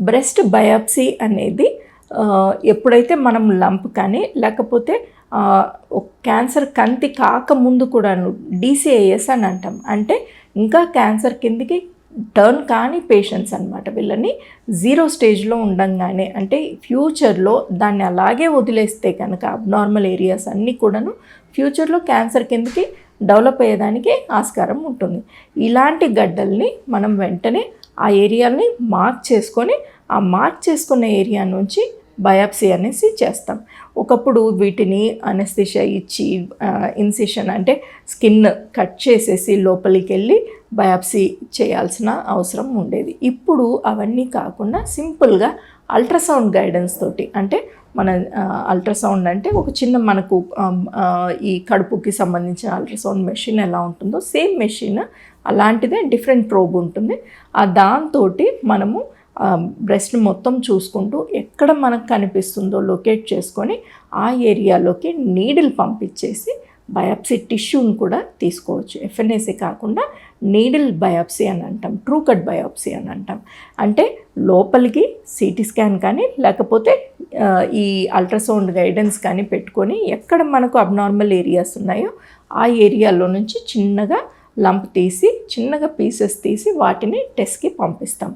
Breast biopsy అనేది ఎప్పుడైతే మనం లంప్ కానీ లేకపోతే క్యాన్సర్ కంతి కాకముందు కూడాను డీసీఐఎస్ అని అంటాం. అంటే ఇంకా క్యాన్సర్ కిందికి టర్న్ కాని పేషెంట్స్ అనమాట. వీళ్ళని 0 స్టేజ్లో ఉండంగానే, అంటే ఫ్యూచర్లో దాన్ని అలాగే వదిలేస్తే కనుక అబ్నార్మల్ ఏరియాస్ అన్నీ కూడాను ఫ్యూచర్లో క్యాన్సర్ కిందకి డెవలప్ అయ్యేదానికి ఆస్కారం ఉంటుంది. ఇలాంటి గడ్డల్ని మనం వెంటనే ఆ ఏరియాని మార్క్ చేసుకొని ఆ మార్క్ చేసుకున్న ఏరియా నుంచి బయాప్సీ అనేసి చేస్తాం. ఒకప్పుడు వీటిని అనెస్థీషియా ఇచ్చి ఇన్సిషన్ అంటే స్కిన్ కట్ చేసేసి లోపలికి వెళ్ళి బయాప్సీ చేయాల్సిన అవసరం ఉండేది. ఇప్పుడు అవన్నీ కాకుండా సింపుల్గా అల్ట్రాసౌండ్ గైడెన్స్ తోటి, అంటే మన అల్ట్రాసౌండ్ అంటే ఒక చిన్న మనకు ఈ కడుపుకి సంబంధించిన అల్ట్రాసౌండ్ మెషిన్ ఎలా ఉంటుందో సేమ్ మెషిన్ అలాంటిదే, డిఫరెంట్ ప్రోబ్ ఉంటుంది. దాంతో మనము బ్రెస్ట్ని మొత్తం చూసుకుంటూ ఎక్కడ మనకు కనిపిస్తుందో లొకేట్ చేసుకొని ఆ ఏరియాలోకి నీడిల్ పంపించేసి బయాప్సీ టిష్యూని కూడా తీసుకోవచ్చు. ఎఫ్ఎన్ఏసీ కాకుండా నీడిల్ బయాప్సీ అని అంటాం, ట్రూ కట్ బయాప్సీ అని అంటాం. అంటే లోపలికి సిటీ స్కాన్ కానీ లేకపోతే ఈ అల్ట్రాసౌండ్ గైడెన్స్ కానీ పెట్టుకొని ఎక్కడ మనకు అబ్నార్మల్ ఏరియాస్ ఉన్నాయో ఆ ఏరియాలో నుంచి చిన్నగా లంప్ తీసి చిన్నగా పీసెస్ తీసి వాటిని టెస్ట్కి పంపిస్తాం.